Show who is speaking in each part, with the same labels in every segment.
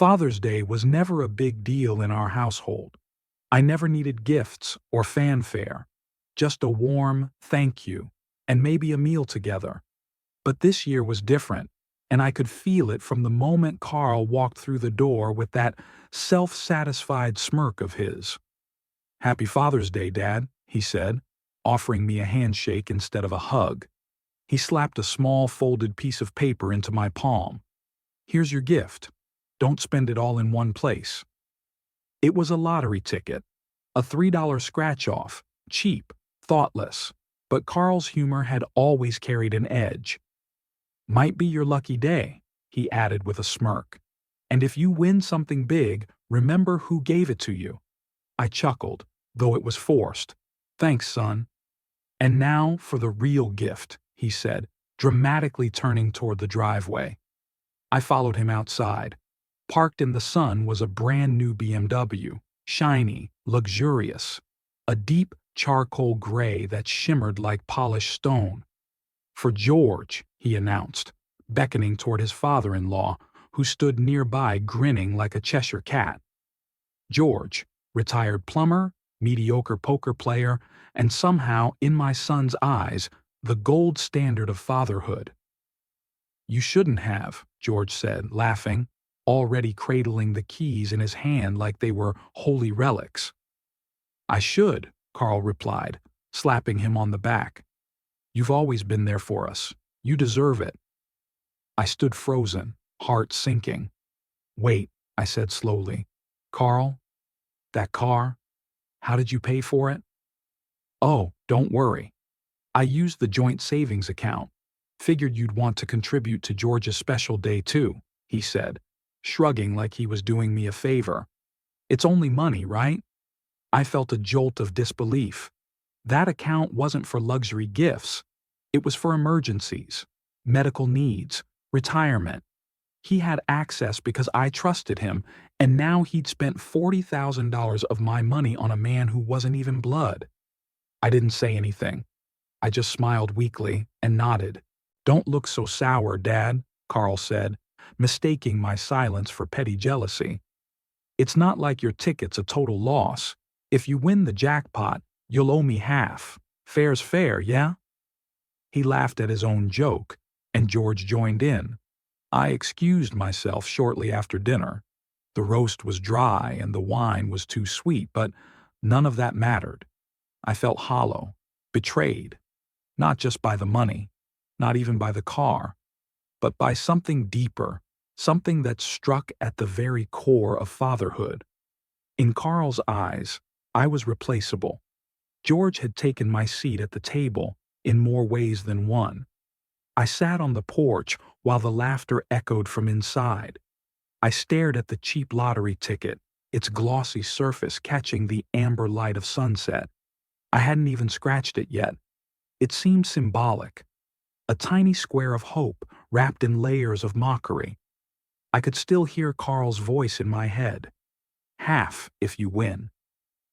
Speaker 1: Father's Day was never a big deal in our household. I never needed gifts or fanfare, just a warm thank you and maybe a meal together. But this year was different, and I could feel it from the moment Carl walked through the door with that self-satisfied smirk of his. "Happy Father's Day, Dad," he said, offering me a handshake instead of a hug. He slapped a small folded piece of paper into my palm. "Here's your gift. Don't spend it all in one place." It was a lottery ticket, a $3 scratch-off, cheap, thoughtless, but Carl's humor had always carried an edge. "Might be your lucky day," he added with a smirk. "And if you win something big, remember who gave it to you." I chuckled, though it was forced. "Thanks, son." "And now for the real gift," he said, dramatically turning toward the driveway. I followed him outside. Parked in the sun was a brand new BMW, shiny, luxurious, a deep charcoal gray that shimmered like polished stone. "For George," he announced, beckoning toward his father-in-law, who stood nearby grinning like a Cheshire cat. George, retired plumber, mediocre poker player, and somehow, in my son's eyes, the gold standard of fatherhood. "You shouldn't have," George said, laughing, already cradling the keys in his hand like they were holy relics. "I should," Carl replied, slapping him on the back. "You've always been there for us. You deserve it." I stood frozen, heart sinking. "Wait," I said slowly. "Carl, that car, how did you pay for it?" "Oh, don't worry. I used the joint savings account. Figured you'd want to contribute to George's special day too," he said, shrugging like he was doing me a favor. "It's only money, right?" I felt a jolt of disbelief. That account wasn't for luxury gifts. It was for emergencies, medical needs, retirement. He had access because I trusted him, and now he'd spent $40,000 of my money on a man who wasn't even blood. I didn't say anything. I just smiled weakly and nodded. "Don't look so sour, Dad," Carl said, mistaking my silence for petty jealousy. "It's not like your ticket's a total loss. If you win the jackpot, you'll owe me half. Fair's fair, yeah?" He laughed at his own joke, and George joined in. I excused myself shortly after dinner. The roast was dry and the wine was too sweet, but none of that mattered. I felt hollow, betrayed, not just by the money, not even by the car, but by something deeper, something that struck at the very core of fatherhood. In Carl's eyes, I was replaceable. George had taken my seat at the table in more ways than one. I sat on the porch while the laughter echoed from inside. I stared at the cheap lottery ticket, its glossy surface catching the amber light of sunset. I hadn't even scratched it yet. It seemed symbolic. A tiny square of hope wrapped in layers of mockery. I could still hear Carl's voice in my head. "Half if you win."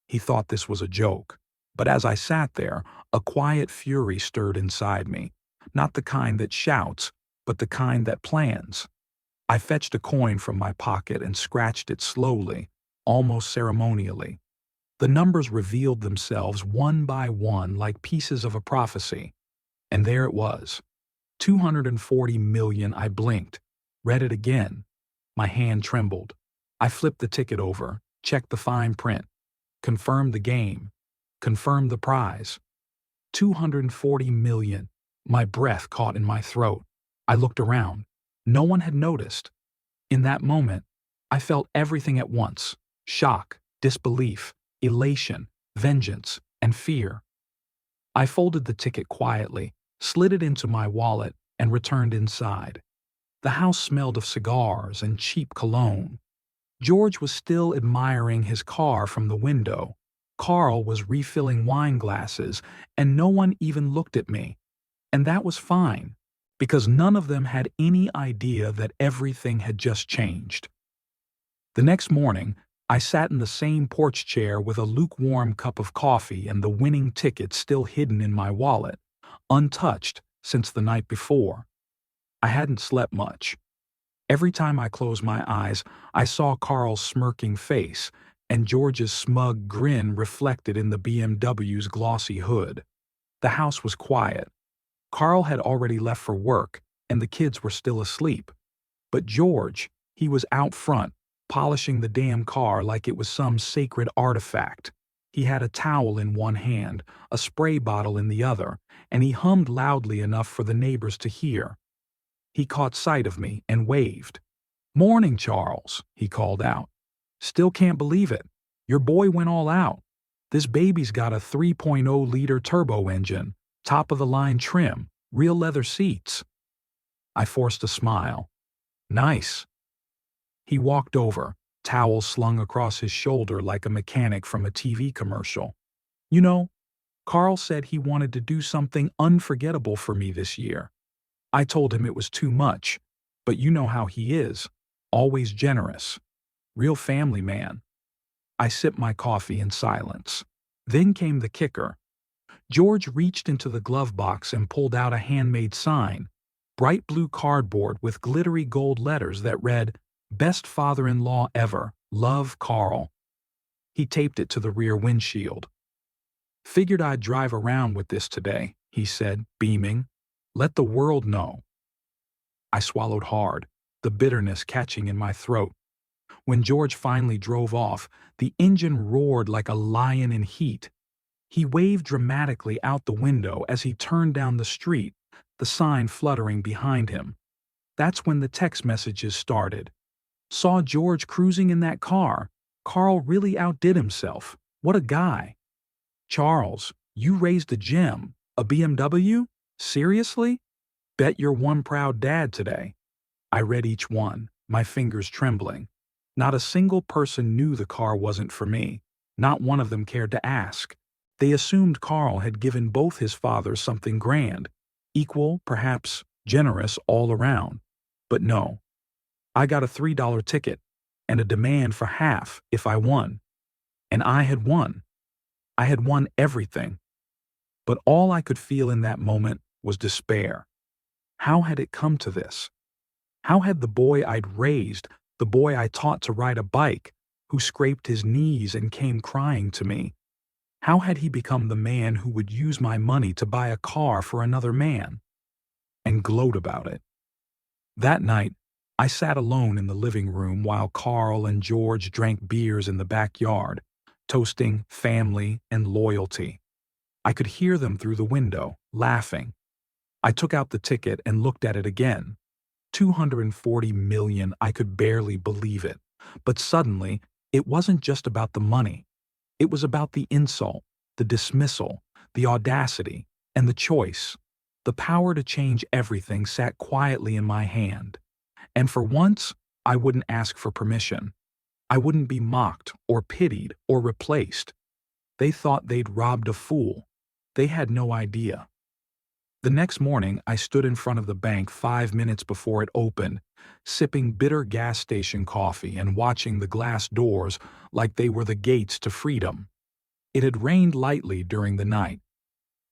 Speaker 1: He thought this was a joke, but as I sat there, a quiet fury stirred inside me. Not the kind that shouts, but the kind that plans. I fetched a coin from my pocket and scratched it slowly, almost ceremonially. The numbers revealed themselves one by one like pieces of a prophecy. And there it was. 240 million. I blinked, read it again. My hand trembled. I flipped the ticket over, checked the fine print, confirmed the game, confirmed the prize. 240 million. My breath caught in my throat. I looked around. No one had noticed. In that moment, I felt everything at once: shock, disbelief, elation, vengeance, and fear. I folded the ticket quietly, slid it into my wallet, and returned inside. The house smelled of cigars and cheap cologne. George was still admiring his car from the window. Carl was refilling wine glasses, and no one even looked at me. And that was fine, because none of them had any idea that everything had just changed. The next morning, I sat in the same porch chair with a lukewarm cup of coffee and the winning ticket still hidden in my wallet, untouched since the night before. I hadn't slept much. Every time I closed my eyes, I saw Carl's smirking face and George's smug grin reflected in the BMW's glossy hood. The house was quiet. Carl had already left for work, and the kids were still asleep. But George, he was out front, polishing the damn car like it was some sacred artifact. He had a towel in one hand, a spray bottle in the other, and he hummed loudly enough for the neighbors to hear. He caught sight of me and waved. "Morning, Charles," he called out. "Still can't believe it. Your boy went all out. This baby's got a 3.0-liter turbo engine, top-of-the-line trim, real leather seats." I forced a smile. "Nice." He walked over, towel slung across his shoulder like a mechanic from a TV commercial. "You know, Carl said he wanted to do something unforgettable for me this year. I told him it was too much, but you know how he is, always generous. Real family man." I sipped my coffee in silence. Then came the kicker. George reached into the glove box and pulled out a handmade sign, bright blue cardboard with glittery gold letters that read, "Best father-in-law ever, love, Carl." He taped it to the rear windshield. "Figured I'd drive around with this today," he said, beaming. "Let the world know." I swallowed hard, the bitterness catching in my throat. When George finally drove off, the engine roared like a lion in heat. He waved dramatically out the window as he turned down the street, the sign fluttering behind him. That's when the text messages started. "Saw George cruising in that car. Carl really outdid himself. What a guy. Charles, you raised a gem. A BMW? Seriously? Bet you're one proud dad today." I read each one, my fingers trembling. Not a single person knew the car wasn't for me. Not one of them cared to ask. They assumed Carl had given both his fathers something grand, equal, perhaps generous all around. But no. I got a $3 ticket and a demand for half if I won. And I had won. I had won everything. But all I could feel in that moment was despair. How had it come to this? How had the boy I'd raised, the boy I taught to ride a bike, who scraped his knees and came crying to me, how had he become the man who would use my money to buy a car for another man? And gloat about it. That night, I sat alone in the living room while Carl and George drank beers in the backyard, toasting family and loyalty. I could hear them through the window, laughing. I took out the ticket and looked at it again. 240 million, I could barely believe it. But suddenly, it wasn't just about the money. It was about the insult, the dismissal, the audacity, and the choice. The power to change everything sat quietly in my hand. And for once, I wouldn't ask for permission. I wouldn't be mocked or pitied or replaced. They thought they'd robbed a fool. They had no idea. The next morning, I stood in front of the bank 5 minutes before it opened, sipping bitter gas station coffee and watching the glass doors like they were the gates to freedom. It had rained lightly during the night.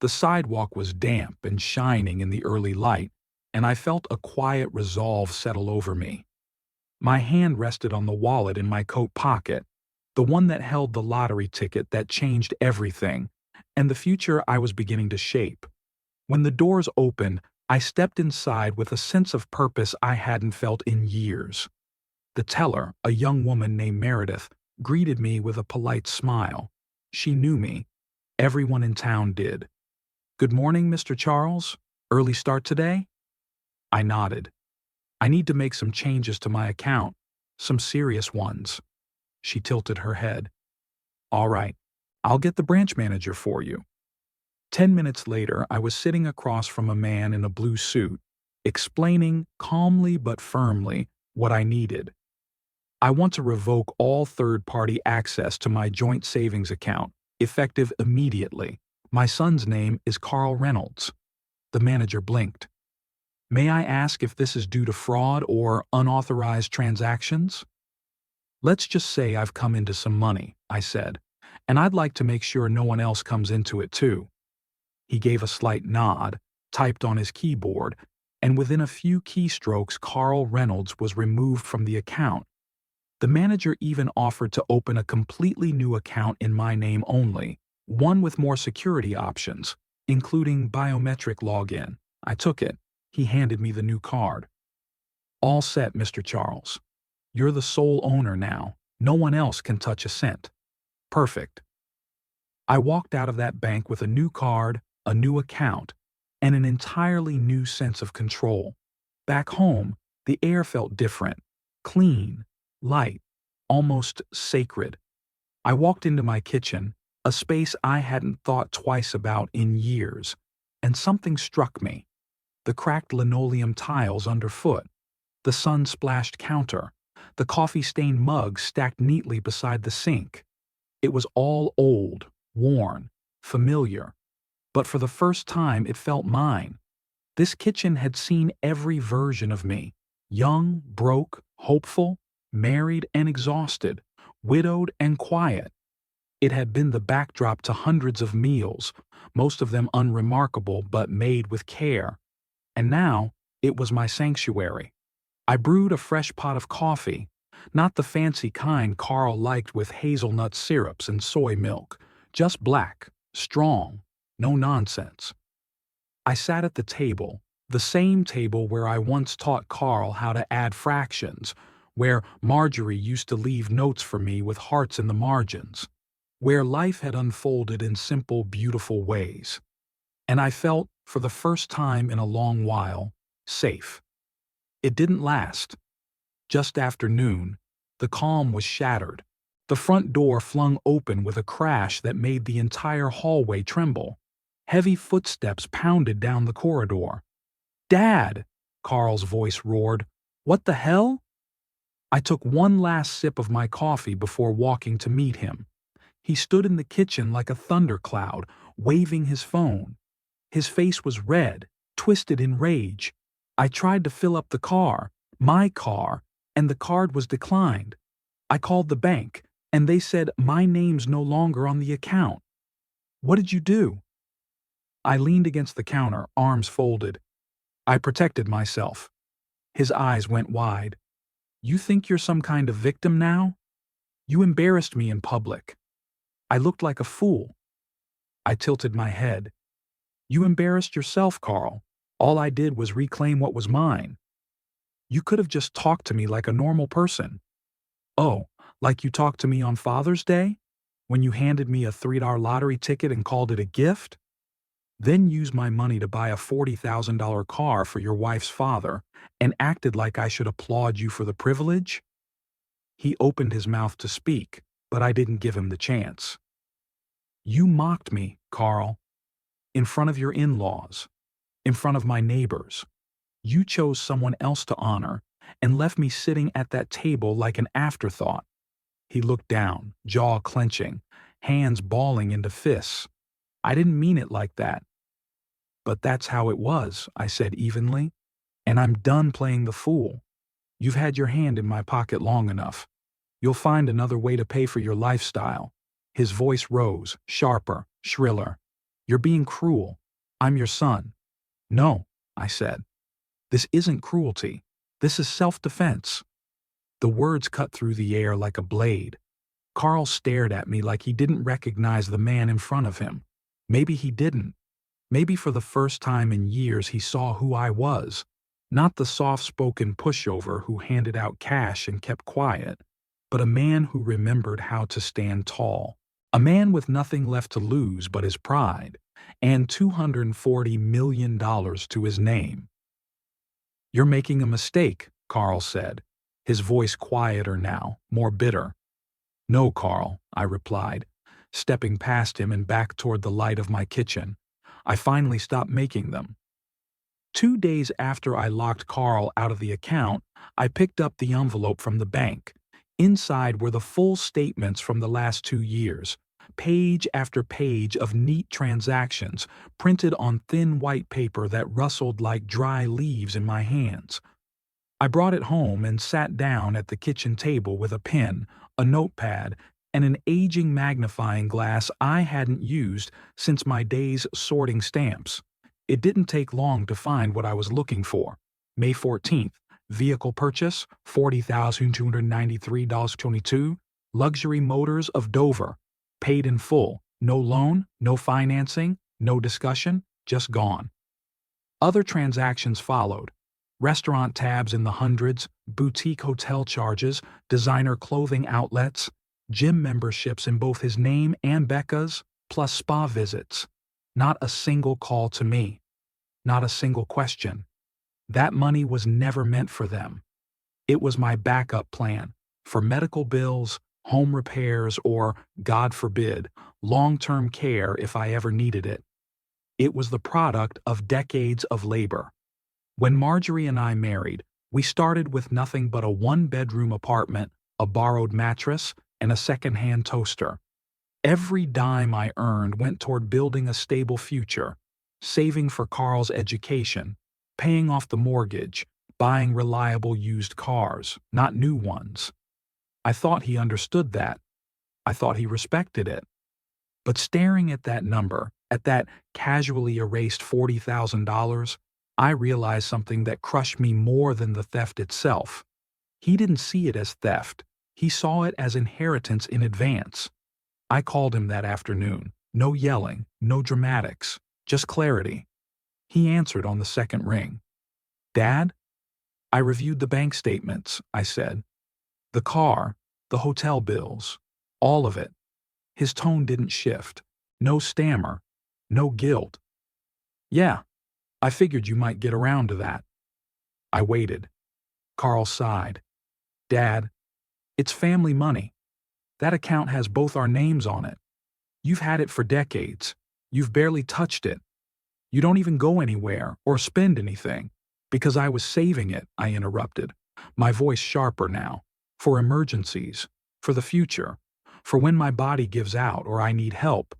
Speaker 1: The sidewalk was damp and shining in the early light, and I felt a quiet resolve settle over me. My hand rested on the wallet in my coat pocket, the one that held the lottery ticket that changed everything, and the future I was beginning to shape. When the doors opened, I stepped inside with a sense of purpose I hadn't felt in years. The teller, a young woman named Meredith, greeted me with a polite smile. She knew me. Everyone in town did. "Good morning, Mr. Charles. Early start today?" I nodded. "I need to make some changes to my account, some serious ones." She tilted her head. "All right, I'll get the branch manager for you." 10 minutes later, I was sitting across from a man in a blue suit, explaining calmly but firmly what I needed. "I want to revoke all third-party access to my joint savings account, effective immediately. My son's name is Carl Reynolds." The manager blinked. "May I ask if this is due to fraud or unauthorized transactions?" "Let's just say I've come into some money," I said, "and I'd like to make sure no one else comes into it too." He gave a slight nod, typed on his keyboard, and within a few keystrokes Carl Reynolds was removed from the account. The manager even offered to open a completely new account in my name only, one with more security options, including biometric login. I took it. He handed me the new card. "All set, Mr. Charles. You're the sole owner now. No one else can touch a cent." Perfect. I walked out of that bank with a new card, a new account, and an entirely new sense of control. Back home, the air felt different, clean, light, almost sacred. I walked into my kitchen, a space I hadn't thought twice about in years, and something struck me. The cracked linoleum tiles underfoot, the sun-splashed counter, the coffee-stained mug stacked neatly beside the sink. It was all old, worn, familiar, but for the first time it felt mine. This kitchen had seen every version of me: young, broke, hopeful, married and exhausted, widowed and quiet. It had been the backdrop to hundreds of meals, most of them unremarkable but made with care. And now, it was my sanctuary. I brewed a fresh pot of coffee, not the fancy kind Carl liked with hazelnut syrups and soy milk, just black, strong, no nonsense. I sat at the table, the same table where I once taught Carl how to add fractions, where Marjorie used to leave notes for me with hearts in the margins, where life had unfolded in simple, beautiful ways. And I felt, for the first time in a long while, safe. It didn't last. Just after noon, the calm was shattered. The front door flung open with a crash that made the entire hallway tremble. Heavy footsteps pounded down the corridor. "Dad!" Carl's voice roared. "What the hell?" I took one last sip of my coffee before walking to meet him. He stood in the kitchen like a thundercloud, waving his phone. His face was red, twisted in rage. I tried to fill up the car, my car, and the card was declined. I called the bank, and they said my name's no longer on the account. "What did you do?" I leaned against the counter, arms folded. I protected myself. His eyes went wide. "You think you're some kind of victim now? You embarrassed me in public. I looked like a fool." I tilted my head. "You embarrassed yourself, Carl. All I did was reclaim what was mine. You could have just talked to me like a normal person." "Oh, like you talked to me on Father's Day? When you handed me a $3 lottery ticket and called it a gift? Then used my money to buy a $40,000 car for your wife's father and acted like I should applaud you for the privilege?" He opened his mouth to speak, but I didn't give him the chance. "You mocked me, Carl. In front of your in-laws. In front of my neighbors. You chose someone else to honor and left me sitting at that table like an afterthought." He looked down, jaw clenching, hands balling into fists. "I didn't mean it like that." "But that's how it was," I said evenly. "And I'm done playing the fool. You've had your hand in my pocket long enough. You'll find another way to pay for your lifestyle." His voice rose, sharper, shriller. "You're being cruel. I'm your son." "No," I said. "This isn't cruelty. This is self-defense." The words cut through the air like a blade. Carl stared at me like he didn't recognize the man in front of him. Maybe he didn't. Maybe for the first time in years he saw who I was. Not the soft-spoken pushover who handed out cash and kept quiet, but a man who remembered how to stand tall. A man with nothing left to lose but his pride, and $240 million to his name. "You're making a mistake," Carl said, his voice quieter now, more bitter. "No, Carl," I replied, stepping past him and back toward the light of my kitchen. "I finally stopped making them." 2 days after I locked Carl out of the account, I picked up the envelope from the bank. Inside were the full statements from the last 2 years, page after page of neat transactions printed on thin white paper that rustled like dry leaves in my hands. I brought it home and sat down at the kitchen table with a pen, a notepad, and an aging magnifying glass I hadn't used since my days sorting stamps. It didn't take long to find what I was looking for. May 14th, vehicle purchase, $40,293.22, Luxury Motors of Dover, paid in full, no loan, no financing, no discussion, just gone. Other transactions followed. Restaurant tabs in the hundreds, boutique hotel charges, designer clothing outlets, gym memberships in both his name and Becca's, plus spa visits. Not a single call to me. Not a single question. That money was never meant for them. It was my backup plan for medical bills, home repairs, or, God forbid, long-term care if I ever needed it. It was the product of decades of labor. When Marjorie and I married, we started with nothing but a one-bedroom apartment, a borrowed mattress, and a second-hand toaster. Every dime I earned went toward building a stable future, saving for Carl's education, paying off the mortgage, buying reliable used cars, not new ones. I thought he understood that. I thought he respected it. But staring at that number, at that casually erased $40,000, I realized something that crushed me more than the theft itself. He didn't see it as theft. He saw it as inheritance in advance. I called him that afternoon. No yelling, no dramatics, just clarity. He answered on the second ring. "Dad?" "I reviewed the bank statements," I said. "The car, the hotel bills, all of it." His tone didn't shift. No stammer. No guilt. "Yeah, I figured you might get around to that." I waited. Carl sighed. "Dad, it's family money. That account has both our names on it. You've had it for decades. You've barely touched it. You don't even go anywhere or spend anything." "Because I was saving it," I interrupted, my voice sharper now. "For emergencies. For the future. For when my body gives out or I need help.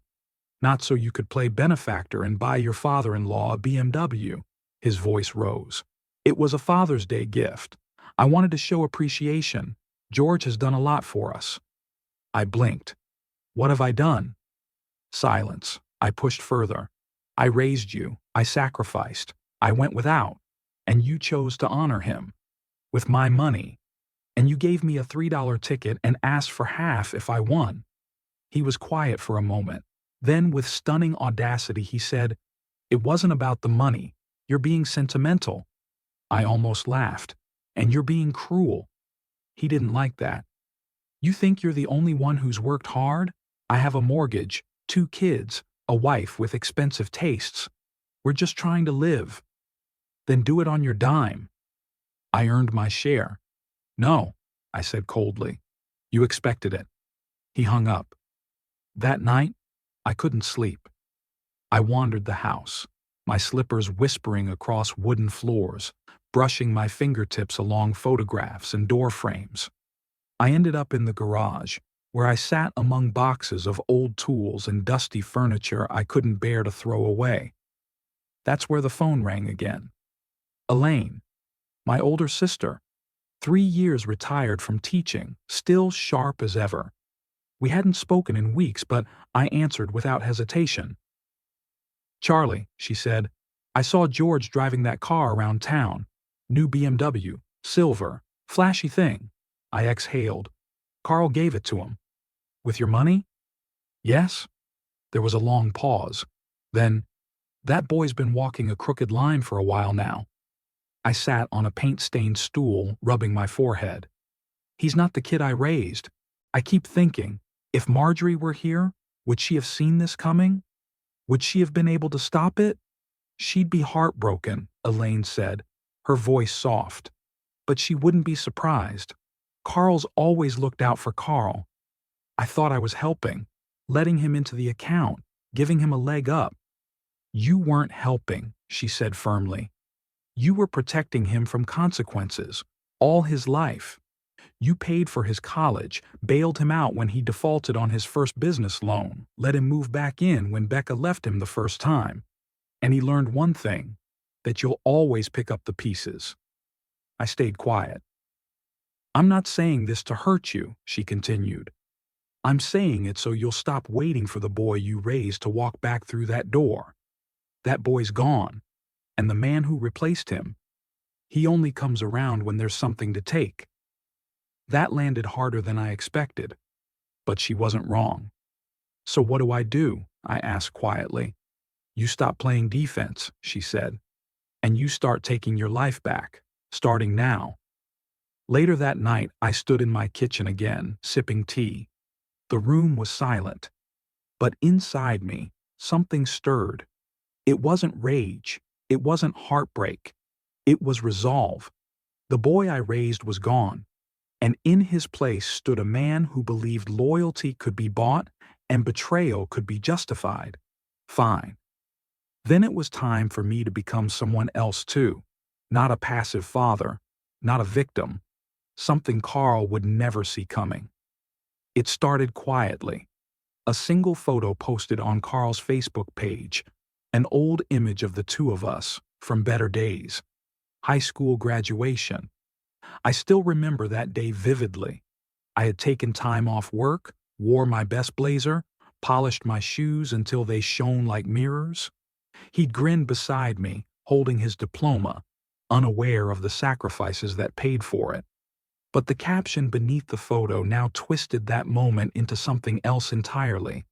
Speaker 1: Not so you could play benefactor and buy your father-in-law a BMW." His voice rose. "It was a Father's Day gift. I wanted to show appreciation. George has done a lot for us." I blinked. "What have I done?" Silence. I pushed further. "I raised you. I sacrificed. I went without. And you chose to honor him. With my money. And you gave me a $3 ticket and asked for half if I won." He was quiet for a moment. Then, with stunning audacity, he said, "It wasn't about the money. You're being sentimental." I almost laughed. "And you're being cruel." He didn't like that. "You think you're the only one who's worked hard? I have a mortgage, 2 kids, a wife with expensive tastes. We're just trying to live." "Then do it on your dime." "I earned my share." "No," I said coldly. "You expected it." He hung up. That night, I couldn't sleep. I wandered the house, my slippers whispering across wooden floors, brushing my fingertips along photographs and door frames. I ended up in the garage, where I sat among boxes of old tools and dusty furniture I couldn't bear to throw away. That's where the phone rang again. Elaine, my older sister, 3 years retired from teaching, still sharp as ever. We hadn't spoken in weeks, but I answered without hesitation. "Charlie," she said, "I saw George driving that car around town. New BMW, silver, flashy thing." I exhaled. "Carl gave it to him." "With your money?" "Yes." There was a long pause. Then, "That boy's been walking a crooked line for a while now." I sat on a paint-stained stool, rubbing my forehead. "He's not the kid I raised. I keep thinking, if Marjorie were here, would she have seen this coming? Would she have been able to stop it?" "She'd be heartbroken," Elaine said, her voice soft. "But she wouldn't be surprised. Carl's always looked out for Carl. I thought I was helping, letting him into the account, giving him a leg up." "You weren't helping," she said firmly. "You were protecting him from consequences, all his life. You paid for his college, bailed him out when he defaulted on his first business loan, let him move back in when Becca left him the first time. And he learned one thing, that you'll always pick up the pieces." I stayed quiet. "I'm not saying this to hurt you," she continued. "I'm saying it so you'll stop waiting for the boy you raised to walk back through that door. That boy's gone. And the man who replaced him, he only comes around when there's something to take. That landed harder than I expected. But she wasn't wrong. So what do? I asked quietly. You stop playing defense, she said. And you start taking your life back, starting now. Later that night, I stood in my kitchen again, sipping tea. The room was silent. But inside me, something stirred. It wasn't rage. It wasn't heartbreak. It was resolve. The boy I raised was gone. And in his place stood a man who believed loyalty could be bought and betrayal could be justified. Fine. Then it was time for me to become someone else too. Not a passive father, not a victim. Something Carl would never see coming. It started quietly. A single photo posted on Carl's Facebook page, an old image of the two of us from better days. High school graduation. I still remember that day vividly. I had taken time off work, wore my best blazer, polished my shoes until they shone like mirrors. He'd grinned beside me, holding his diploma, unaware of the sacrifices that paid for it. But the caption beneath the photo now twisted that moment into something else entirely.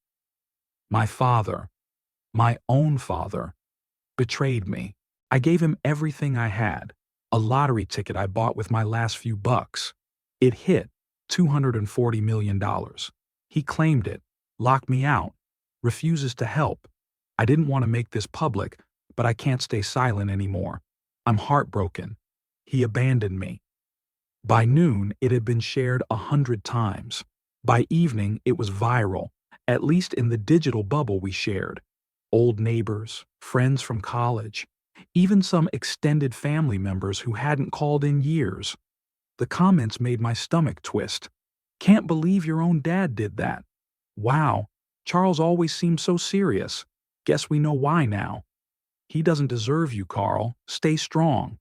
Speaker 1: My father, my own father, betrayed me. I gave him everything I had, a lottery ticket I bought with my last few bucks. It hit $240 million. He claimed it, locked me out, refuses to help. I didn't want to make this public, but I can't stay silent anymore. I'm heartbroken. He abandoned me. By noon, it had been shared 100 times. By evening, it was viral, at least in the digital bubble we shared. Old neighbors, friends from college, even some extended family members who hadn't called in years. The comments made my stomach twist. Can't believe your own dad did that. Wow, Charles always seemed so serious. Guess we know why now. He doesn't deserve you, Carl. Stay strong.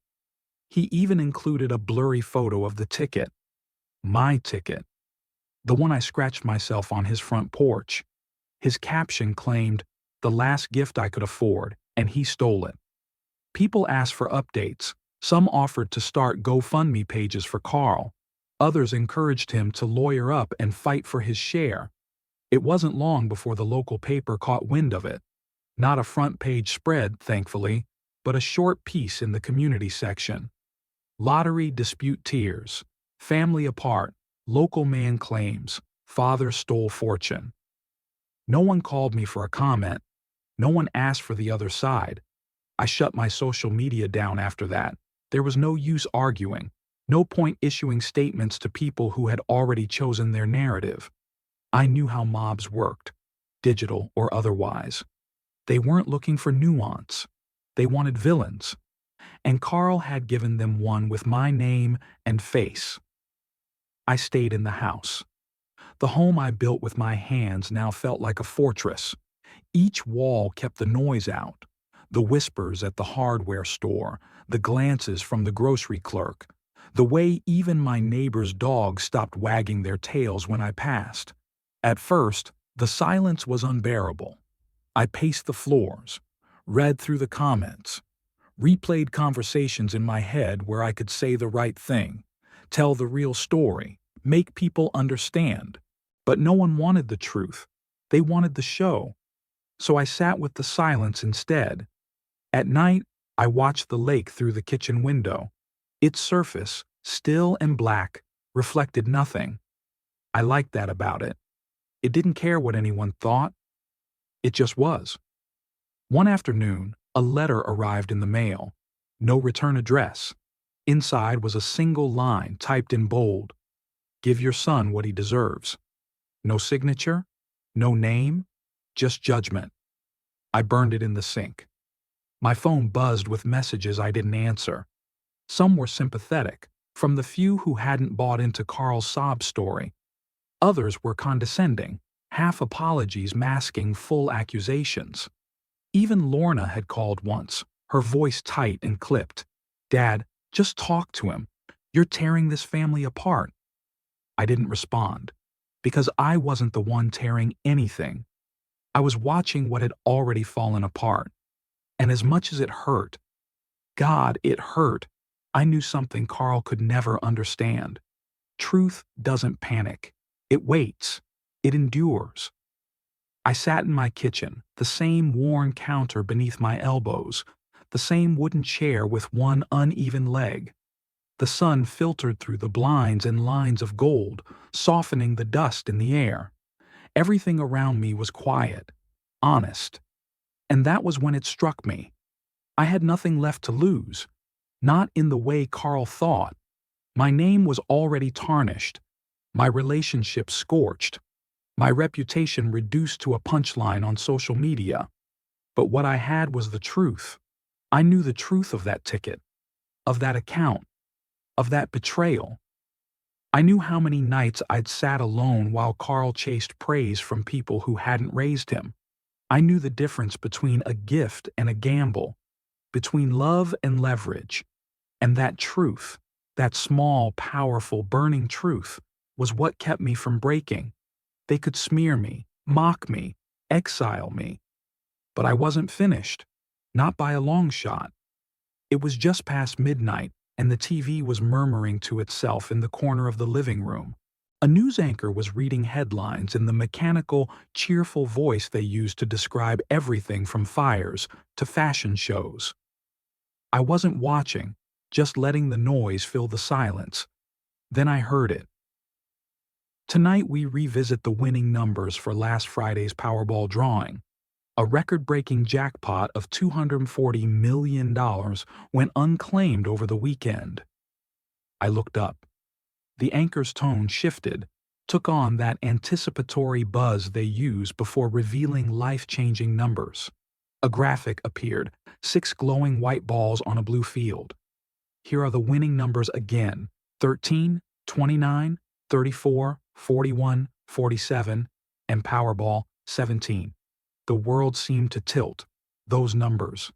Speaker 1: He even included a blurry photo of the ticket. My ticket. The one I scratched myself on his front porch. His caption claimed, the last gift I could afford, and he stole it. People asked for updates. Some offered to start GoFundMe pages for Carl. Others encouraged him to lawyer up and fight for his share. It wasn't long before the local paper caught wind of it. Not a front-page spread, thankfully, but a short piece in the community section. Lottery dispute tears. Family apart. Local man claims. Father stole fortune. No one called me for a comment. No one asked for the other side. I shut my social media down after that. There was no use arguing. No point issuing statements to people who had already chosen their narrative. I knew how mobs worked, digital or otherwise. They weren't looking for nuance. They wanted villains. And Carl had given them one with my name and face. I stayed in the house. The home I built with my hands now felt like a fortress. Each wall kept the noise out. The whispers at the hardware store, the glances from the grocery clerk, the way even my neighbor's dogs stopped wagging their tails when I passed. At first, the silence was unbearable. I paced the floors, read through the comments, replayed conversations in my head where I could say the right thing, tell the real story, make people understand. But no one wanted the truth. They wanted the show. So I sat with the silence instead. At night, I watched the lake through the kitchen window. Its surface, still and black, reflected nothing. I liked that about it. It didn't care what anyone thought. It just was. One afternoon, a letter arrived in the mail. No return address. Inside was a single line typed in bold. Give your son what he deserves. No signature, no name, just judgment. I burned it in the sink. My phone buzzed with messages I didn't answer. Some were sympathetic, from the few who hadn't bought into Carl's sob story. Others were condescending, half apologies masking full accusations. Even Lorna had called once, her voice tight and clipped. Dad, just talk to him. You're tearing this family apart. I didn't respond, because I wasn't the one tearing anything. I was watching what had already fallen apart. And as much as it hurt, God, it hurt, I knew something Carl could never understand. Truth doesn't panic. It waits. It endures. I sat in my kitchen, the same worn counter beneath my elbows, the same wooden chair with one uneven leg. The sun filtered through the blinds in lines of gold, softening the dust in the air. Everything around me was quiet, honest. And that was when it struck me. I had nothing left to lose. Not in the way Carl thought. My name was already tarnished, my relationship scorched, my reputation reduced to a punchline on social media. But what I had was the truth. I knew the truth of that ticket, of that account, of that betrayal. I knew how many nights I'd sat alone while Carl chased praise from people who hadn't raised him. I knew the difference between a gift and a gamble, between love and leverage. And that truth, that small, powerful, burning truth, was what kept me from breaking. They could smear me, mock me, exile me. But I wasn't finished. Not by a long shot. It was just past midnight, and the TV was murmuring to itself in the corner of the living room. A news anchor was reading headlines in the mechanical, cheerful voice they use to describe everything from fires to fashion shows. I wasn't watching, just letting the noise fill the silence. Then I heard it. Tonight we revisit the winning numbers for last Friday's Powerball drawing. A record-breaking jackpot of $240 million went unclaimed over the weekend. I looked up. The anchor's tone shifted, took on that anticipatory buzz they use before revealing life-changing numbers. A graphic appeared, 6 glowing white balls on a blue field. Here are the winning numbers again: 13, 29, 34, 41, 47, and Powerball 17. The world seemed to tilt. Those numbers.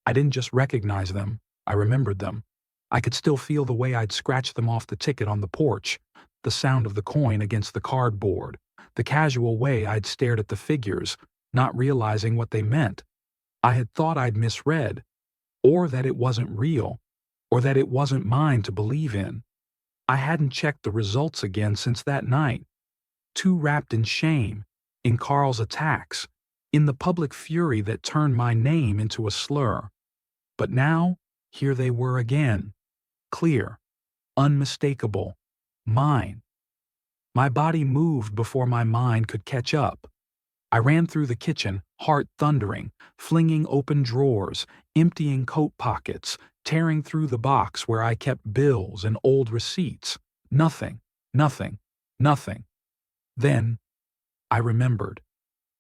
Speaker 1: I didn't just recognize them, I remembered them. I could still feel the way I'd scratched them off the ticket on the porch, the sound of the coin against the cardboard, the casual way I'd stared at the figures, not realizing what they meant. I had thought I'd misread, or that it wasn't real, or that it wasn't mine to believe in. I hadn't checked the results again since that night, too wrapped in shame, in Carl's attacks, in the public fury that turned my name into a slur. But now, here they were again, clear, unmistakable, mine. My body moved before my mind could catch up. I ran through the kitchen, heart thundering, flinging open drawers, emptying coat pockets, tearing through the box where I kept bills and old receipts. Nothing, nothing, nothing. Then, I remembered.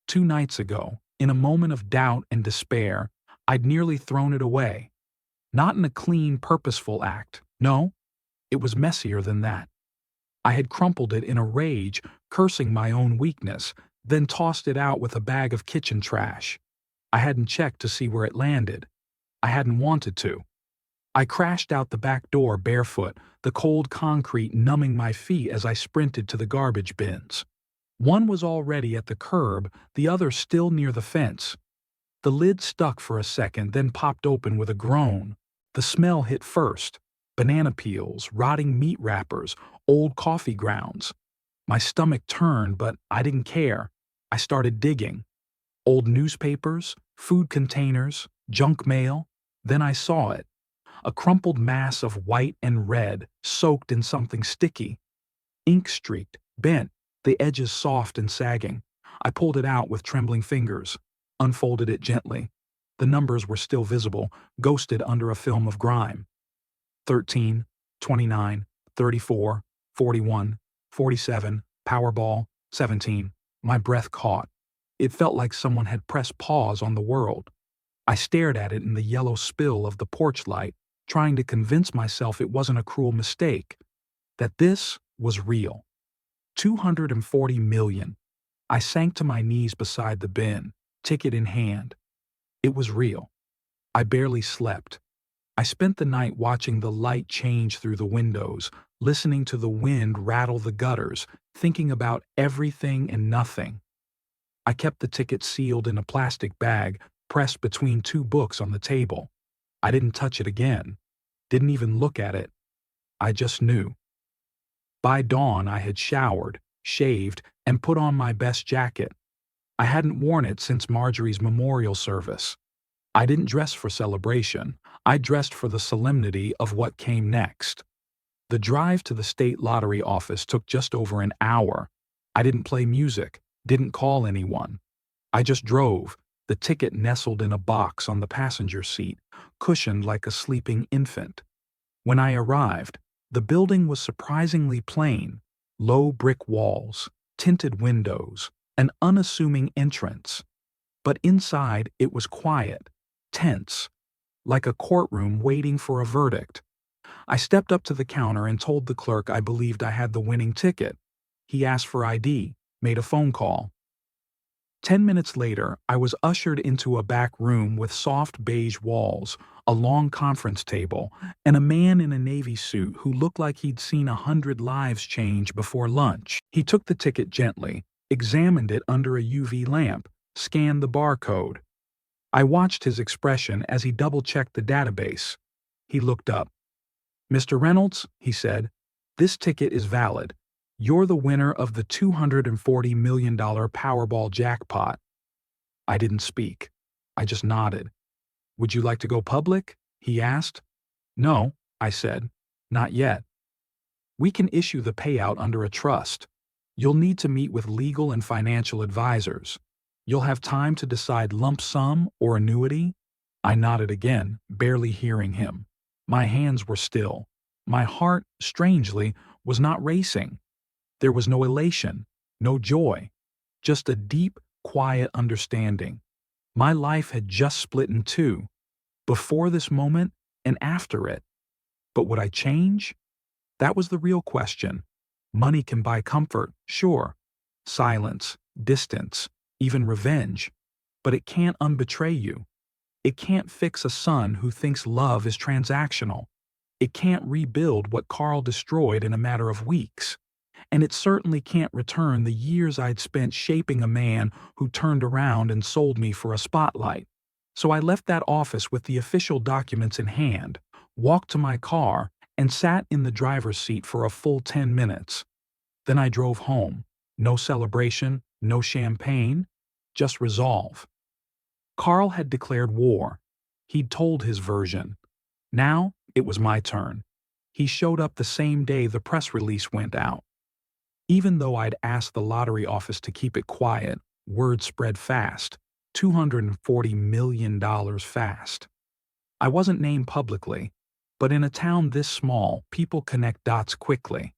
Speaker 1: 2 nights ago, in a moment of doubt and despair, I'd nearly thrown it away. Not in a clean, purposeful act. No, it was messier than that. I had crumpled it in a rage, cursing my own weakness, then tossed it out with a bag of kitchen trash. I hadn't checked to see where it landed. I hadn't wanted to. I crashed out the back door barefoot, the cold concrete numbing my feet as I sprinted to the garbage bins. One was already at the curb, the other still near the fence. The lid stuck for a second, then popped open with a groan. The smell hit first: banana peels, rotting meat wrappers, old coffee grounds. My stomach turned, but I didn't care. I started digging. Old newspapers, food containers, junk mail. Then I saw it. A crumpled mass of white and red, soaked in something sticky. Ink-streaked, bent, the edges soft and sagging. I pulled it out with trembling fingers, unfolded it gently. The numbers were still visible, ghosted under a film of grime. 13, 29, 34, 41, 47, Powerball, 17. My breath caught. It felt like someone had pressed pause on the world. I stared at it in the yellow spill of the porch light, trying to convince myself it wasn't a cruel mistake, that this was real. 240 million. I sank to my knees beside the bin, ticket in hand. It was real. I barely slept. I spent the night watching the light change through the windows, listening to the wind rattle the gutters, thinking about everything and nothing. I kept the ticket sealed in a plastic bag, pressed between two books on the table. I didn't touch it again, didn't even look at it. I just knew. By dawn, I had showered, shaved, and put on my best jacket. I hadn't worn it since Marjorie's memorial service. I didn't dress for celebration. I dressed for the solemnity of what came next. The drive to the state lottery office took just over an hour. I didn't play music, didn't call anyone. I just drove, the ticket nestled in a box on the passenger seat, cushioned like a sleeping infant. When I arrived, the building was surprisingly plain: low brick walls, tinted windows, an unassuming entrance. But inside it was quiet, tense, like a courtroom waiting for a verdict. I stepped up to the counter and told the clerk I believed I had the winning ticket. He asked for ID, made a phone call. 10 minutes later, I was ushered into a back room with soft beige walls, a long conference table, and a man in a navy suit who looked like he'd seen 100 lives change before lunch. He took the ticket gently, examined it under a UV lamp, scanned the barcode. I watched his expression as he double-checked the database. He looked up. "Mr. Reynolds," he said, "this ticket is valid. You're the winner of the $240 million Powerball jackpot." I didn't speak. I just nodded. "Would you like to go public?" he asked. "No," I said. "Not yet. We can issue the payout under a trust. You'll need to meet with legal and financial advisors. You'll have time to decide lump sum or annuity." I nodded again, barely hearing him. My hands were still. My heart, strangely, was not racing. There was no elation, no joy, just a deep, quiet understanding. My life had just split in two, before this moment and after it. But would I change? That was the real question. Money can buy comfort, sure. Silence, distance, even revenge. But it can't unbetray you. It can't fix a son who thinks love is transactional. It can't rebuild what Carl destroyed in a matter of weeks. And it certainly can't return the years I'd spent shaping a man who turned around and sold me for a spotlight. So I left that office with the official documents in hand, walked to my car, and sat in the driver's seat for a full 10 minutes. Then I drove home. No celebration, no champagne, just resolve. Carl had declared war. He'd told his version. Now it was my turn. He showed up the same day the press release went out. Even though I'd asked the lottery office to keep it quiet, word spread fast. $240 million fast. I wasn't named publicly, but in a town this small, people connect dots quickly.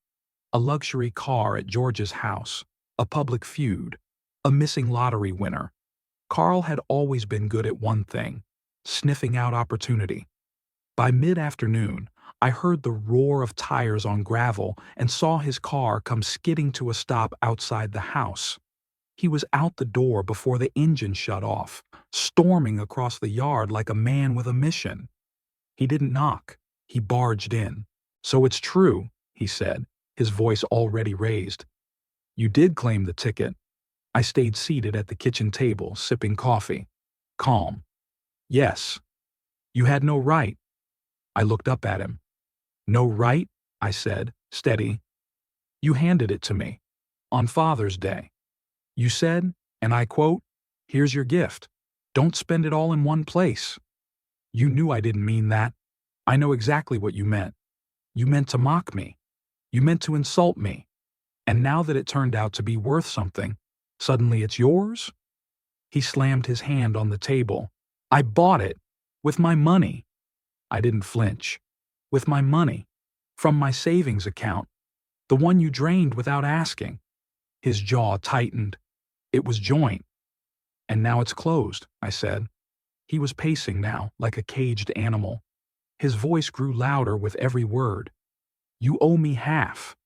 Speaker 1: A luxury car at George's house, a public feud, a missing lottery winner. Carl had always been good at one thing: sniffing out opportunity. By mid-afternoon, I heard the roar of tires on gravel and saw his car come skidding to a stop outside the house. He was out the door before the engine shut off, storming across the yard like a man with a mission. He didn't knock. He barged in. "So it's true," he said, his voice already raised. "You did claim the ticket." I stayed seated at the kitchen table, sipping coffee. Calm. "Yes." "You had no right." I looked up at him. "No right?" I said, steady. "You handed it to me. On Father's Day. You said, and I quote, 'Here's your gift. Don't spend it all in one place.' You knew I didn't mean that. I know exactly what you meant. You meant to mock me. You meant to insult me. And now that it turned out to be worth something, suddenly it's yours?" He slammed his hand on the table. "I bought it. With my money." I didn't flinch. "With my money. From my savings account. The one you drained without asking." His jaw tightened. "It was joint." "And now it's closed," I said. He was pacing now, like a caged animal. His voice grew louder with every word. "You owe me half.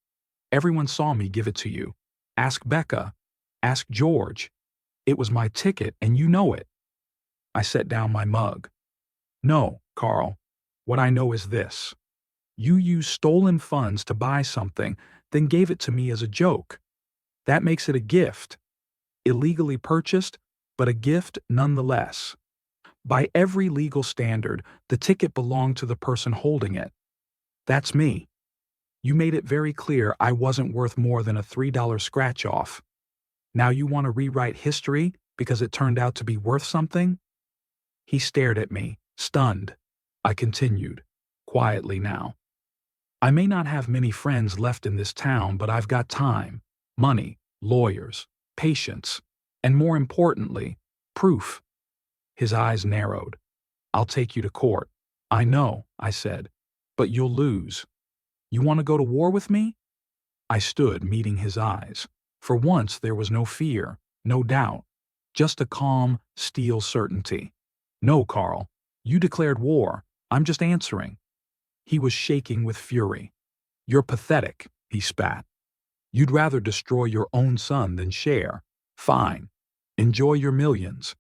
Speaker 1: Everyone saw me give it to you. Ask Becca. Ask George. It was my ticket, and you know it." I set down my mug. "No, Carl. What I know is this. You used stolen funds to buy something, then gave it to me as a joke. That makes it a gift. Illegally purchased, but a gift nonetheless. By every legal standard, the ticket belonged to the person holding it. That's me. You made it very clear I wasn't worth more than a $3 scratch-off. Now you want to rewrite history because it turned out to be worth something? He stared at me, stunned. I continued, quietly now. I may not have many friends left in this town, but I've got time, money, lawyers, patience, and more importantly, proof. His eyes narrowed. I'll take you to court. I know, I said, but you'll lose. You want to go to war with me? I stood, meeting his eyes. For once there was no fear, no doubt, just a calm, steel certainty. No, Carl. You declared war. I'm just answering. He was shaking with fury. You're pathetic, he spat. You'd rather destroy your own son than share. Fine. Enjoy your millions.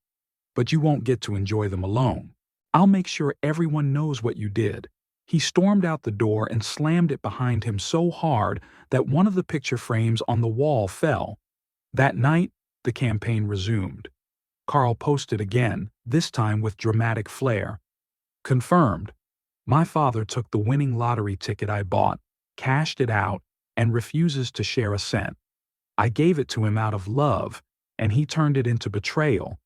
Speaker 1: But you won't get to enjoy them alone. I'll make sure everyone knows what you did. He stormed out the door and slammed it behind him so hard that one of the picture frames on the wall fell. That night, the campaign resumed. Carl posted again, this time with dramatic flair. Confirmed. My father took the winning lottery ticket I bought, cashed it out, and refuses to share a cent. I gave it to him out of love, and he turned it into betrayal.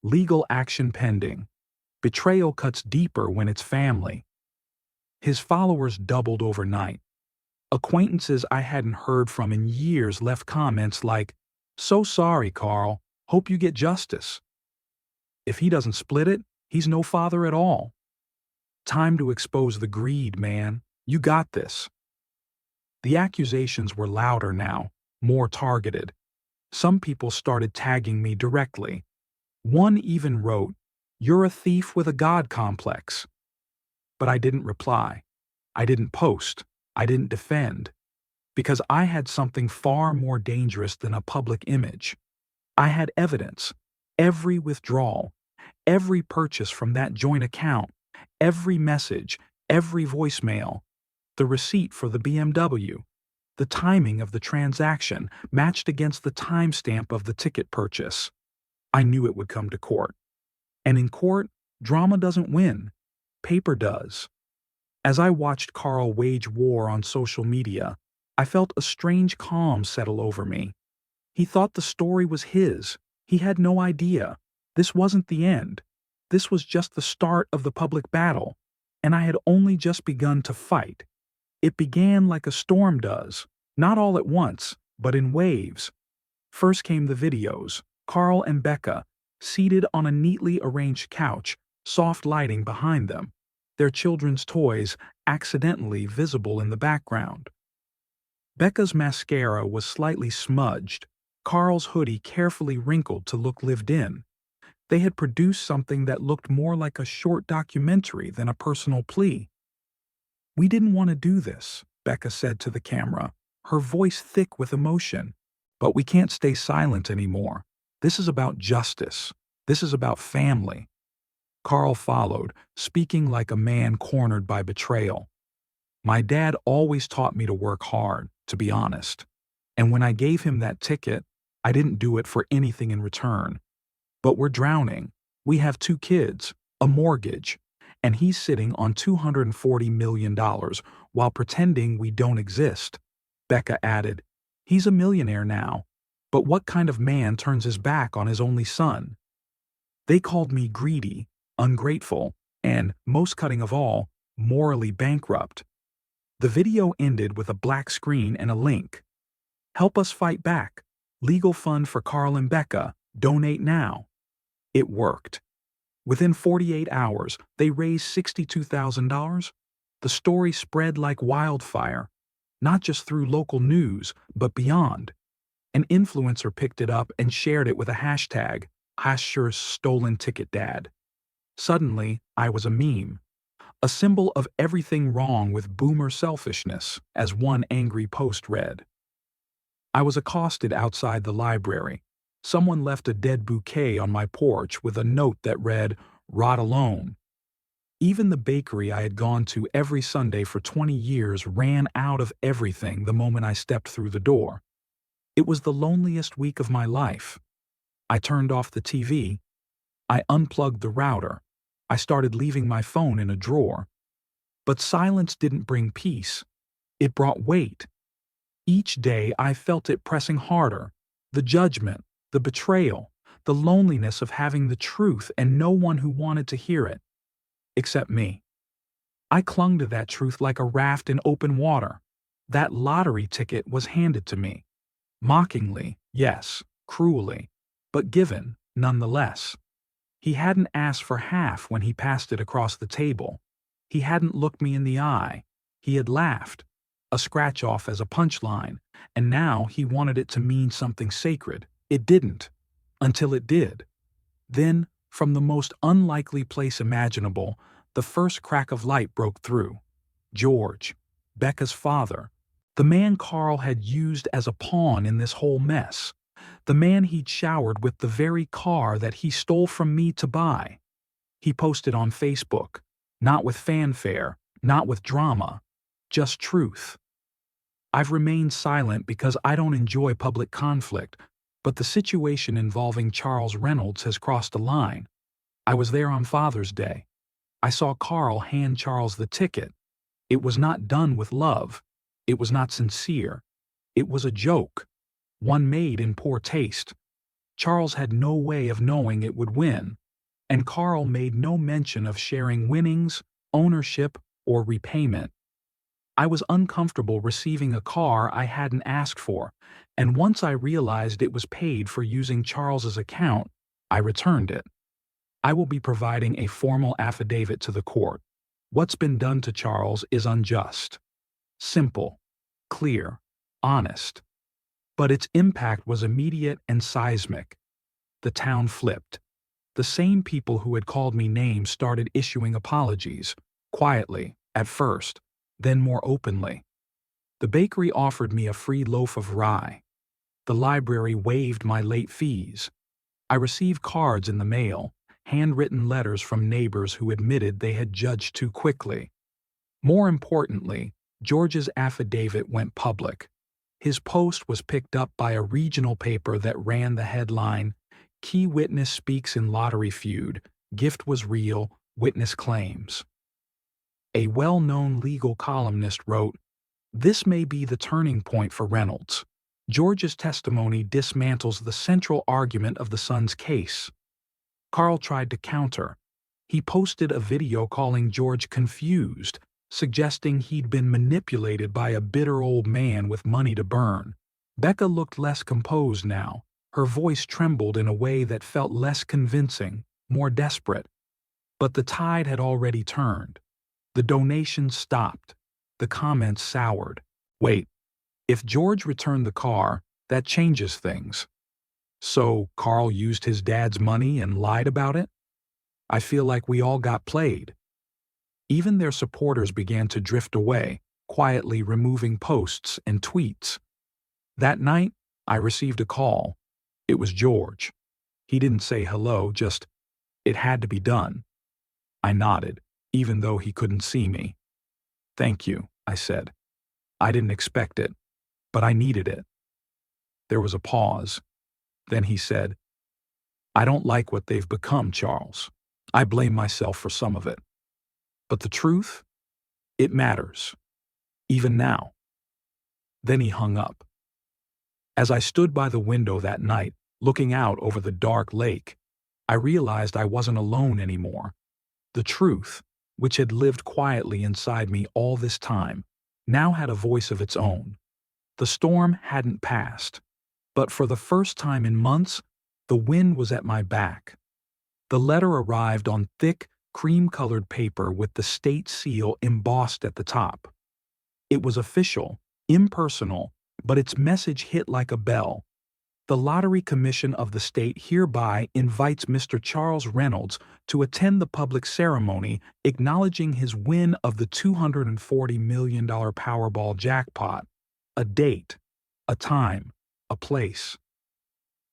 Speaker 1: Legal action pending. Betrayal cuts deeper when it's family. His followers doubled overnight. Acquaintances I hadn't heard from in years left comments like, "So sorry, Carl. Hope you get justice." If he doesn't split it, he's no father at all. Time to expose the greed, man. You got this. The accusations were louder now, more targeted. Some people started tagging me directly. One even wrote, "You're a thief with a God complex." But I didn't reply. I didn't post. I didn't defend. Because I had something far more dangerous than a public image. I had evidence. Every withdrawal, every purchase from that joint account, every message, every voicemail, the receipt for the BMW, the timing of the transaction matched against the timestamp of the ticket purchase. I knew it would come to court. And in court, drama doesn't win. Paper does. As I watched Carl wage war on social media, I felt a strange calm settle over me. He thought the story was his. He had no idea. This wasn't the end. This was just the start of the public battle, and I had only just begun to fight. It began like a storm does, not all at once, but in waves. First came the videos, Carl and Becca, seated on a neatly arranged couch, soft lighting behind them, their children's toys accidentally visible in the background. Becca's mascara was slightly smudged, Carl's hoodie carefully wrinkled to look lived in. They had produced something that looked more like a short documentary than a personal plea. "We didn't want to do this," Becca said to the camera, her voice thick with emotion. "But we can't stay silent anymore. This is about justice. This is about family." Carl followed, speaking like a man cornered by betrayal. "My dad always taught me to work hard, to be honest. And when I gave him that ticket, I didn't do it for anything in return. But we're drowning. We have 2 kids, a mortgage, and he's sitting on $240 million while pretending we don't exist." Becca added, "He's a millionaire now. But what kind of man turns his back on his only son?" They called me greedy, ungrateful, and, most cutting of all, morally bankrupt. The video ended with a black screen and a link. "Help us fight back. Legal fund for Carl and Becca. Donate now." It worked. Within 48 hours, they raised $62,000. The story spread like wildfire, not just through local news, but beyond. An influencer picked it up and shared it with a hashtag, #StolenTicketDad. Suddenly, I was a meme. A symbol of everything wrong with boomer selfishness, as one angry post read. I was accosted outside the library. Someone left a dead bouquet on my porch with a note that read, "Rot alone." Even the bakery I had gone to every Sunday for 20 years ran out of everything the moment I stepped through the door. It was the loneliest week of my life. I turned off the TV. I unplugged the router. I started leaving my phone in a drawer. But silence didn't bring peace. It brought weight. Each day I felt it pressing harder. The judgment, the betrayal, the loneliness of having the truth and no one who wanted to hear it. Except me. I clung to that truth like a raft in open water. That lottery ticket was handed to me. Mockingly, yes, cruelly, but given, nonetheless. He hadn't asked for half when he passed it across the table. He hadn't looked me in the eye. He had laughed, a scratch-off as a punchline, and now he wanted it to mean something sacred. It didn't, until it did. Then, from the most unlikely place imaginable, the first crack of light broke through. George, Becca's father, the man Carl had used as a pawn in this whole mess, the man he'd showered with the very car that he stole from me to buy. He posted on Facebook, not with fanfare, not with drama, just truth. I've remained silent because I don't enjoy public conflict, but the situation involving Charles Reynolds has crossed a line. I was there on Father's Day. I saw Carl hand Charles the ticket. It was not done with love. It was not sincere. It was a joke, one made in poor taste. Charles had no way of knowing it would win, and Carl made no mention of sharing winnings, ownership, or repayment. I was uncomfortable receiving a car I hadn't asked for, and once I realized it was paid for using Charles's account, I returned it. I will be providing a formal affidavit to the court. What's been done to Charles is unjust. Simple, clear, honest. But its impact was immediate and seismic. The town flipped. The same people who had called me names started issuing apologies, quietly, at first, then more openly. The bakery offered me a free loaf of rye. The library waived my late fees. I received cards in the mail, handwritten letters from neighbors who admitted they had judged too quickly. More importantly, George's affidavit went public. His post was picked up by a regional paper that ran the headline, "Key Witness Speaks in Lottery Feud, Gift Was Real, Witness Claims." A well-known legal columnist wrote, "This may be the turning point for Reynolds. George's testimony dismantles the central argument of the son's case." Carl tried to counter. He posted a video calling George confused, suggesting he'd been manipulated by a bitter old man with money to burn. Becca looked less composed now. Her voice trembled in a way that felt less convincing, more desperate. But the tide had already turned. The donations stopped. The comments soured. Wait, if George returned the car, that changes things. So Carl used his dad's money and lied about it? I feel like we all got played. Even their supporters began to drift away, quietly removing posts and tweets. That night, I received a call. It was George. He didn't say hello, just, "It had to be done." I nodded, even though he couldn't see me. "Thank you," I said. "I didn't expect it, but I needed it." There was a pause. Then he said, "I don't like what they've become, Charles. I blame myself for some of it. But the truth? It matters. Even now." Then he hung up. As I stood by the window that night, looking out over the dark lake, I realized I wasn't alone anymore. The truth, which had lived quietly inside me all this time, now had a voice of its own. The storm hadn't passed, but for the first time in months, the wind was at my back. The letter arrived on thick, cream-colored paper with the state seal embossed at the top. It was official, impersonal, but its message hit like a bell. The Lottery Commission of the state hereby invites Mr. Charles Reynolds to attend the public ceremony acknowledging his win of the $240 million Powerball jackpot. A date, a time, a place.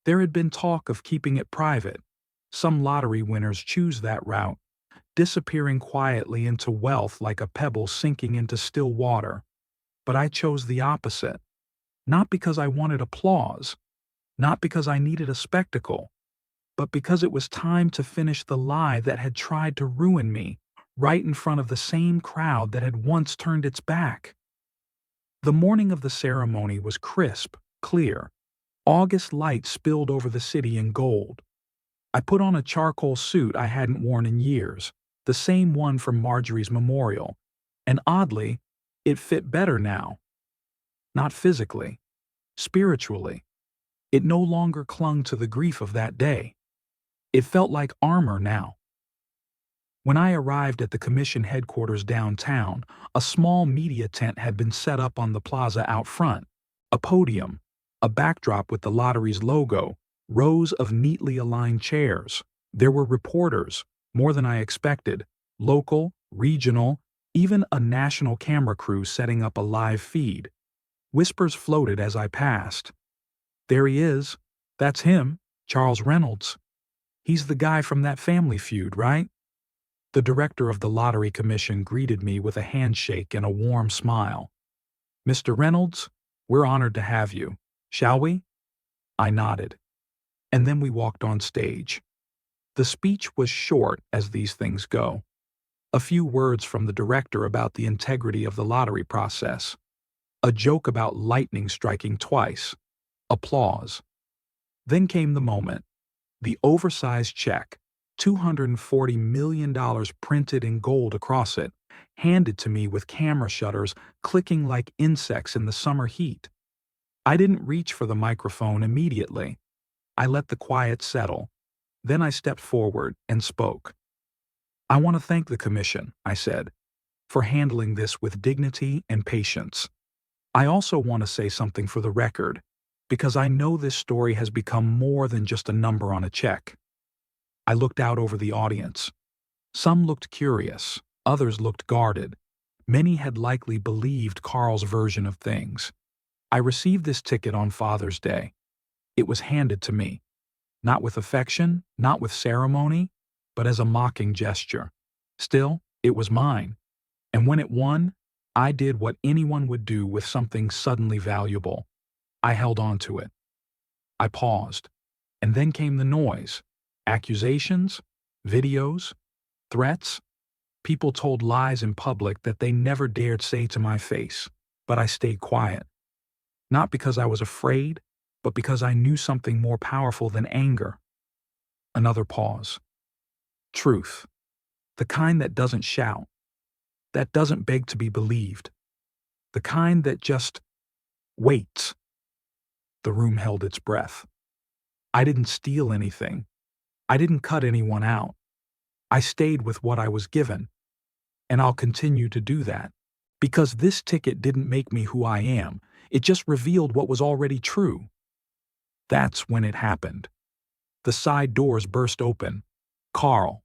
Speaker 1: There had been talk of keeping it private. Some lottery winners choose that route, disappearing quietly into wealth like a pebble sinking into still water. But I chose the opposite. Not because I wanted applause, not because I needed a spectacle, but because it was time to finish the lie that had tried to ruin me, right in front of the same crowd that had once turned its back. The morning of the ceremony was crisp, clear. August light spilled over the city in gold. I put on a charcoal suit I hadn't worn in years, the same one from Marjorie's memorial, and oddly, it fit better now. Not physically, spiritually. It no longer clung to the grief of that day. It felt like armor now. When I arrived at the commission headquarters downtown, a small media tent had been set up on the plaza out front. A podium, a backdrop with the lottery's logo, rows of neatly aligned chairs. There were reporters, more than I expected, local, regional, even a national camera crew setting up a live feed. Whispers floated as I passed. There he is. That's him, Charles Reynolds. He's the guy from that Family Feud, right? The director of the Lottery Commission greeted me with a handshake and a warm smile. Mr. Reynolds, we're honored to have you. Shall we? I nodded. And then we walked on stage. The speech was short, as these things go. A few words from the director about the integrity of the lottery process. A joke about lightning striking twice. Applause. Then came the moment. The oversized check, $240 million printed in gold across it, handed to me with camera shutters clicking like insects in the summer heat. I didn't reach for the microphone immediately. I let the quiet settle. Then I stepped forward and spoke. I want to thank the commission, I said, for handling this with dignity and patience. I also want to say something for the record, because I know this story has become more than just a number on a check. I looked out over the audience. Some looked curious, others looked guarded. Many had likely believed Carl's version of things. I received this ticket on Father's Day. It was handed to me. Not with affection, not with ceremony, but as a mocking gesture. Still, it was mine. And when it won, I did what anyone would do with something suddenly valuable. I held on to it. I paused. And then came the noise. Accusations, videos, threats. People told lies in public that they never dared say to my face, but I stayed quiet. Not because I was afraid, but because I knew something more powerful than anger. Another pause. Truth. The kind that doesn't shout. That doesn't beg to be believed. The kind that just waits. The room held its breath. I didn't steal anything. I didn't cut anyone out. I stayed with what I was given. And I'll continue to do that. Because this ticket didn't make me who I am. It just revealed what was already true. That's when it happened. The side doors burst open. Carl.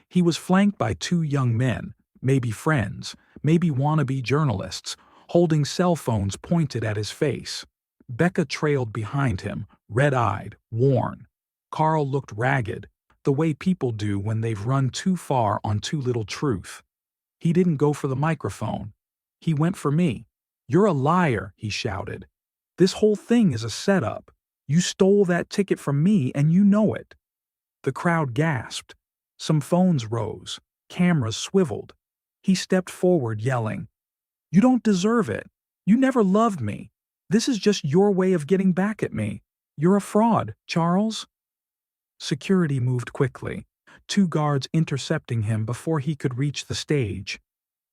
Speaker 1: He was flanked by two young men, maybe friends, maybe wannabe journalists, holding cell phones pointed at his face. Becca trailed behind him, red-eyed, worn. Carl looked ragged, the way people do when they've run too far on too little truth. He didn't go for the microphone. He went for me. "You're a liar," he shouted. "This whole thing is a setup. You stole that ticket from me and you know it." The crowd gasped. Some phones rose. Cameras swiveled. He stepped forward, yelling, "You don't deserve it. You never loved me. This is just your way of getting back at me. You're a fraud, Charles." Security moved quickly, two guards intercepting him before he could reach the stage.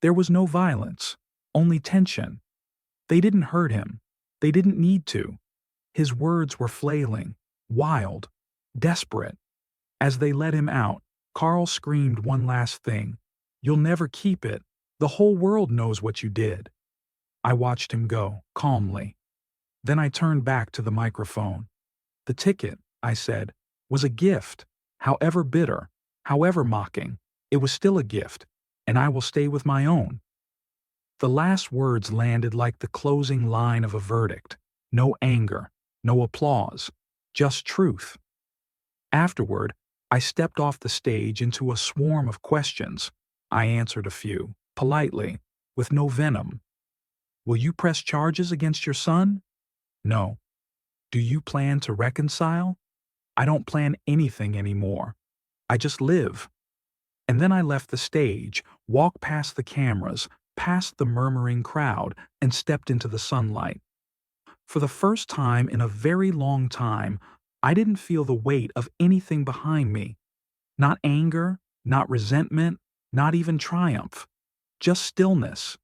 Speaker 1: There was no violence, only tension. They didn't hurt him. They didn't need to. His words were flailing, wild, desperate. As they let him out, Carl screamed one last thing. "You'll never keep it. The whole world knows what you did." I watched him go, calmly. Then I turned back to the microphone. "The ticket," I said, "was a gift. However bitter, however mocking, it was still a gift, and I will stay with my own." The last words landed like the closing line of a verdict. No anger, no applause, just truth. Afterward, I stepped off the stage into a swarm of questions. I answered a few, politely, with no venom. "Will you press charges against your son?" "No." "Do you plan to reconcile?" I don't plan anything anymore. I just live. And then I left the stage, walked past the cameras, past the murmuring crowd, and stepped into the sunlight. For the first time in a very long time, I didn't feel the weight of anything behind me. Not anger, not resentment, not even triumph. Just stillness.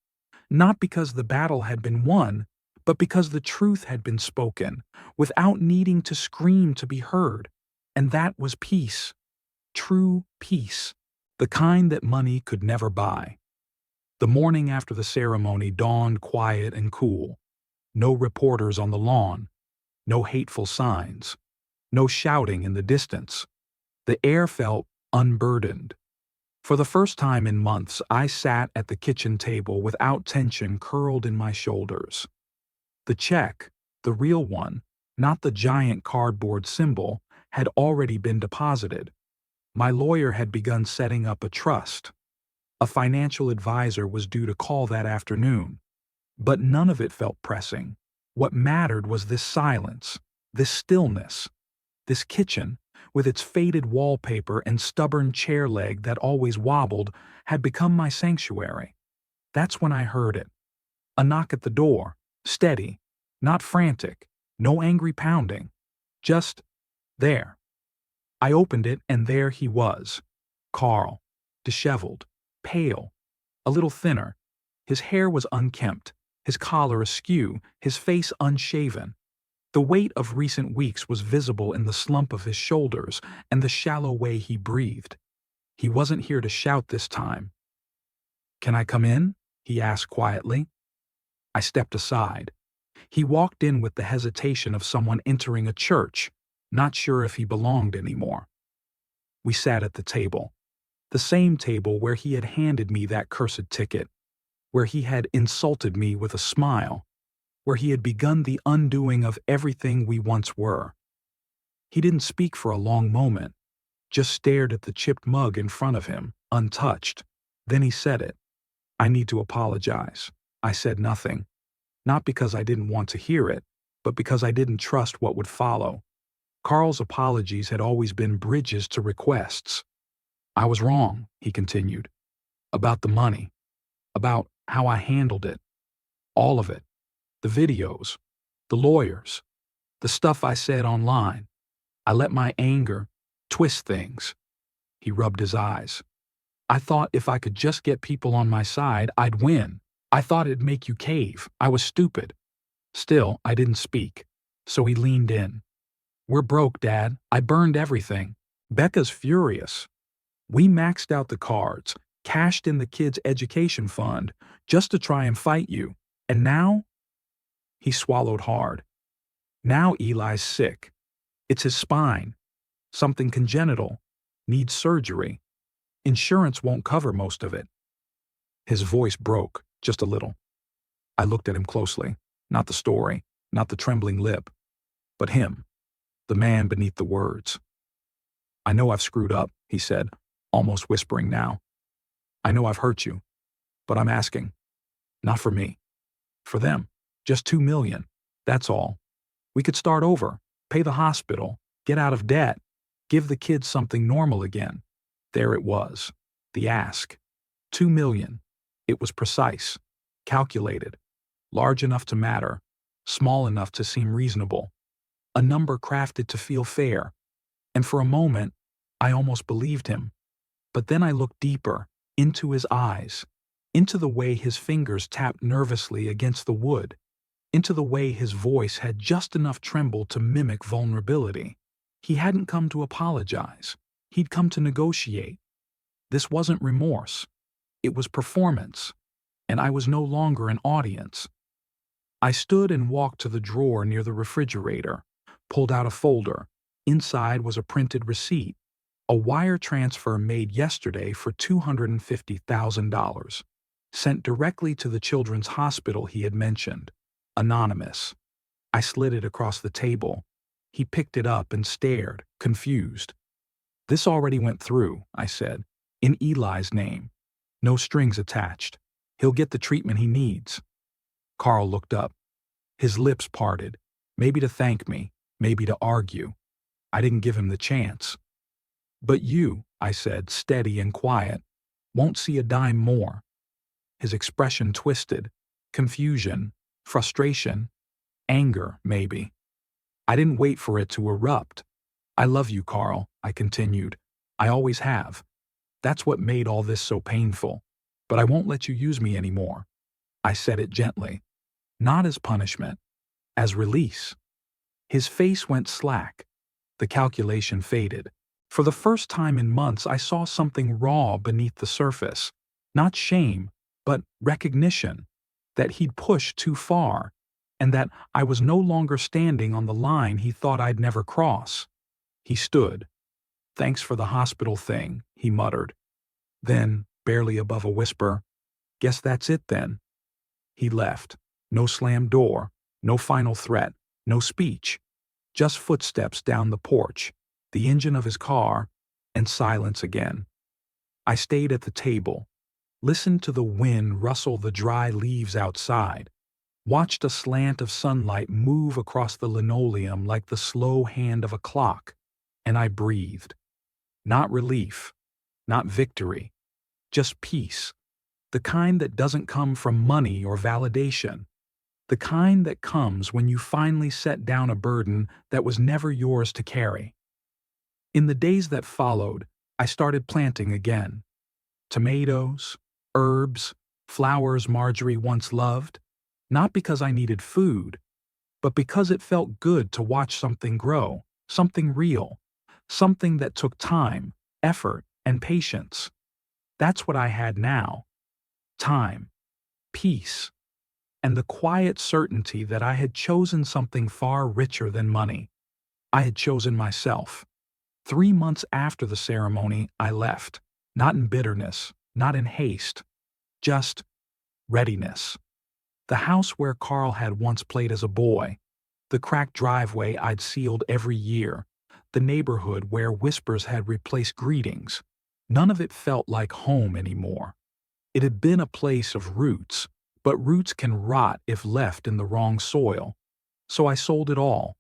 Speaker 1: Not because the battle had been won, but because the truth had been spoken, without needing to scream to be heard. And that was peace. True peace. The kind that money could never buy. The morning after the ceremony dawned quiet and cool. No reporters on the lawn. No hateful signs. No shouting in the distance. The air felt unburdened. For the first time in months, I sat at the kitchen table without tension curled in my shoulders. The check, the real one, not the giant cardboard symbol, had already been deposited. My lawyer had begun setting up a trust. A financial advisor was due to call that afternoon. But none of it felt pressing. What mattered was this silence, this stillness. This kitchen, with its faded wallpaper and stubborn chair leg that always wobbled, had become my sanctuary. That's when I heard it. A knock at the door, steady, not frantic, no angry pounding. Just there. I opened it, and there he was. Carl, disheveled, pale, a little thinner. His hair was unkempt, his collar askew, his face unshaven. The weight of recent weeks was visible in the slump of his shoulders and the shallow way he breathed. He wasn't here to shout this time. "Can I come in?" he asked quietly. I stepped aside. He walked in with the hesitation of someone entering a church, not sure if he belonged anymore. We sat at the table. The same table where he had handed me that cursed ticket, where he had insulted me with a smile, where he had begun the undoing of everything we once were. He didn't speak for a long moment, just stared at the chipped mug in front of him, untouched. Then he said it. "I need to apologize." I said nothing, not because I didn't want to hear it, but because I didn't trust what would follow. Carl's apologies had always been bridges to requests. "I was wrong," he continued, "about the money, about how I handled it, all of it. The videos, the lawyers, the stuff I said online. I let my anger twist things." He rubbed his eyes. "I thought if I could just get people on my side, I'd win. I thought it'd make you cave. I was stupid." Still, I didn't speak. So he leaned in. "We're broke, Dad. I burned everything. Becca's furious. We maxed out the cards, cashed in the kids' education fund, just to try and fight you. And now?" He swallowed hard. "Now Eli's sick. It's his spine. Something congenital. Needs surgery. Insurance won't cover most of it." His voice broke, just a little. I looked at him closely. Not the story, not the trembling lip, but him, the man beneath the words. "I know I've screwed up," he said, almost whispering now. "I know I've hurt you, but I'm asking. Not for me. For them. Just $2 million. That's all. We could start over, pay the hospital, get out of debt, give the kids something normal again." There it was. The ask. 2 million. It was precise, calculated, large enough to matter, small enough to seem reasonable. A number crafted to feel fair. And for a moment, I almost believed him. But then I looked deeper, into his eyes, into the way his fingers tapped nervously against the wood, into the way his voice had just enough tremble to mimic vulnerability. He hadn't come to apologize. He'd come to negotiate. This wasn't remorse. It was performance. And I was no longer an audience. I stood and walked to the drawer near the refrigerator, pulled out a folder. Inside was a printed receipt. A wire transfer made yesterday for $250,000, sent directly to the children's hospital he had mentioned. Anonymous. I slid it across the table. He picked it up and stared, confused. "This already went through," I said, "in Eli's name. No strings attached. He'll get the treatment he needs." Carl looked up. His lips parted, maybe to thank me, maybe to argue. I didn't give him the chance. But you, I said, steady and quiet, won't see a dime more. His expression twisted. Confusion, frustration, anger, maybe. I didn't wait for it to erupt. I love you, Carl, I continued. I always have. That's what made all this so painful. But I won't let you use me anymore. I said it gently. Not as punishment, as release. His face went slack. The calculation faded. For the first time in months, I saw something raw beneath the surface. Not shame, but recognition. That he'd pushed too far, and that I was no longer standing on the line he thought I'd never cross. He stood. Thanks for the hospital thing, he muttered. Then, barely above a whisper, guess that's it then. He left. No slammed door, no final threat, no speech. Just footsteps down the porch, the engine of his car, and silence again. I stayed at the table, listened to the wind rustle the dry leaves outside, watched a slant of sunlight move across the linoleum like the slow hand of a clock, and I breathed. Not relief, not victory, just peace, the kind that doesn't come from money or validation, the kind that comes when you finally set down a burden that was never yours to carry. In the days that followed, I started planting again. Tomatoes, herbs, flowers Marjorie once loved, not because I needed food, but because it felt good to watch something grow, something real, something that took time, effort, and patience. That's what I had now. Time, peace, and the quiet certainty that I had chosen something far richer than money. I had chosen myself. 3 months after the ceremony, I left, not in bitterness, not in haste, just readiness. The house where Carl had once played as a boy, the cracked driveway I'd sealed every year, the neighborhood where whispers had replaced greetings, none of it felt like home anymore. It had been a place of roots, but roots can rot if left in the wrong soil. So I sold it all.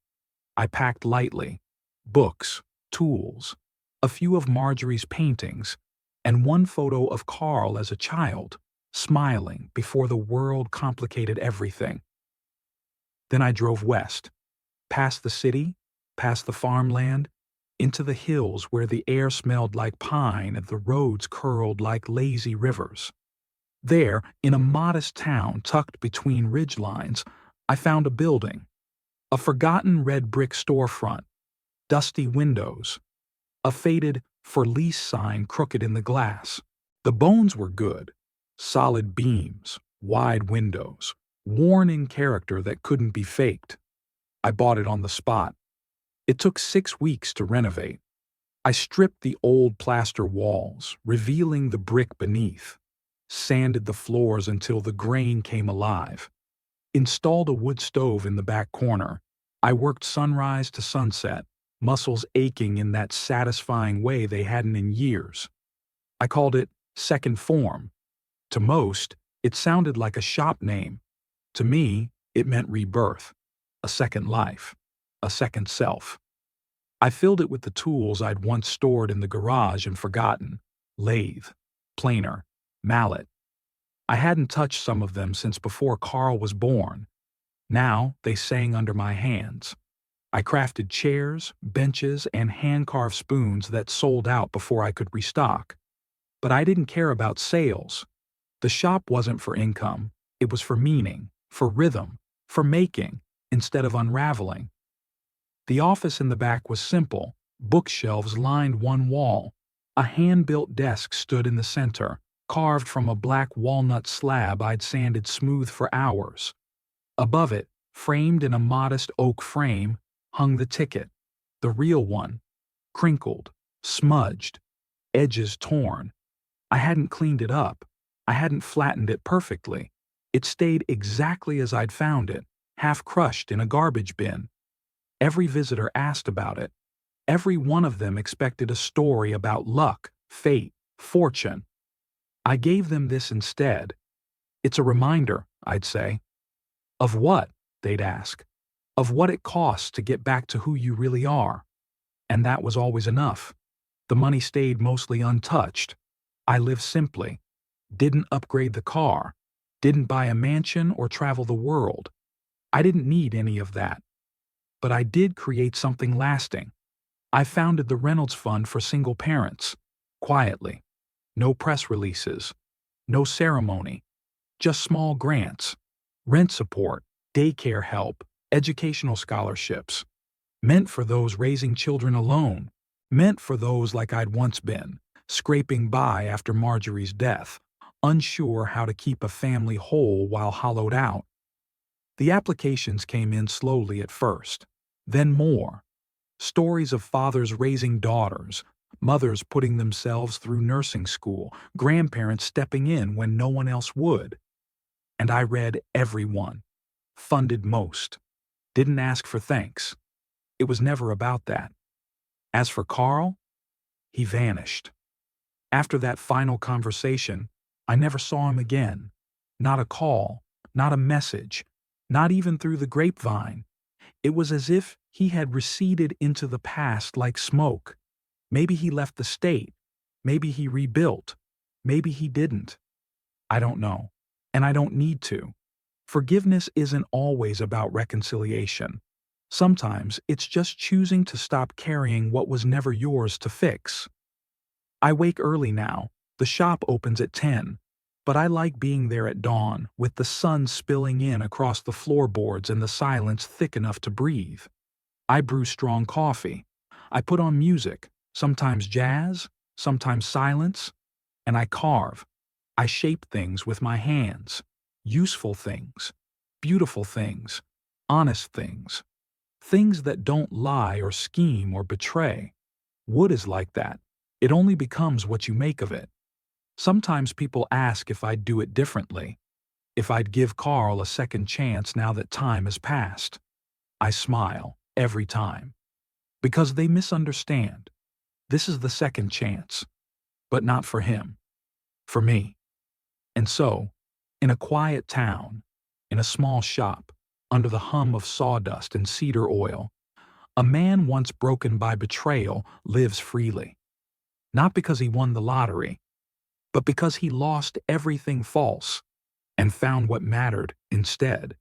Speaker 1: I packed lightly. Books, tools, a few of Marjorie's paintings, and one photo of Carl as a child, smiling before the world complicated everything. Then I drove west, past the city, past the farmland, into the hills where the air smelled like pine and the roads curled like lazy rivers. There, in a modest town tucked between ridgelines, I found a building, a forgotten red brick storefront, dusty windows, a faded "for lease" sign crooked in the glass. The bones were good, solid beams, wide windows, worn in character that couldn't be faked. I bought it on the spot. It took 6 weeks to renovate. I stripped the old plaster walls, revealing the brick beneath, sanded the floors until the grain came alive, installed a wood stove in the back corner. I worked sunrise to sunset, muscles aching in that satisfying way they hadn't in years. I called it Second Form. To most, it sounded like a shop name. To me, it meant rebirth, a second life, a second self. I filled it with the tools I'd once stored in the garage and forgotten: lathe, planer, mallet. I hadn't touched some of them since before Carl was born. Now they sang under my hands. I crafted chairs, benches, and hand-carved spoons that sold out before I could restock. But I didn't care about sales. The shop wasn't for income. It was for meaning, for rhythm, for making, instead of unraveling. The office in the back was simple. Bookshelves lined one wall. A hand-built desk stood in the center, carved from a black walnut slab I'd sanded smooth for hours. Above it, framed in a modest oak frame, hung the ticket, the real one, crinkled, smudged, edges torn. I hadn't cleaned it up. I hadn't flattened it perfectly. It stayed exactly as I'd found it, half crushed in a garbage bin. Every visitor asked about it. Every one of them expected a story about luck, fate, fortune. I gave them this instead. It's a reminder, I'd say. Of what? They'd ask. Of what it costs to get back to who you really are. And that was always enough. The money stayed mostly untouched. I lived simply, didn't upgrade the car, didn't buy a mansion or travel the world. I didn't need any of that. But I did create something lasting. I founded the Reynolds Fund for single parents, quietly. No press releases, no ceremony, just small grants, rent support, daycare help, educational scholarships. Meant for those raising children alone, meant for those like I'd once been, scraping by after Marjorie's death, unsure how to keep a family whole while hollowed out. The applications came in slowly at first, then more. Stories of fathers raising daughters, mothers putting themselves through nursing school, grandparents stepping in when no one else would. And I read every one, funded most, didn't ask for thanks. It was never about that. As for Carl, he vanished. After that final conversation, I never saw him again. Not a call, not a message, not even through the grapevine. It was as if he had receded into the past like smoke. Maybe he left the state. Maybe he rebuilt. Maybe he didn't. I don't know. And I don't need to. Forgiveness isn't always about reconciliation. Sometimes it's just choosing to stop carrying what was never yours to fix. I wake early now. The shop opens at 10. But I like being there at dawn, with the sun spilling in across the floorboards and the silence thick enough to breathe. I brew strong coffee. I put on music, sometimes jazz, sometimes silence, and I carve. I shape things with my hands. Useful things, beautiful things, honest things. Things that don't lie or scheme or betray. Wood is like that. It only becomes what you make of it. Sometimes people ask if I'd do it differently, if I'd give Carl a second chance now that time has passed. I smile every time. Because they misunderstand. This is the second chance. But not for him. For me. And so, in a quiet town, in a small shop, under the hum of sawdust and cedar oil, a man once broken by betrayal lives freely. Not because he won the lottery, but because he lost everything false and found what mattered instead.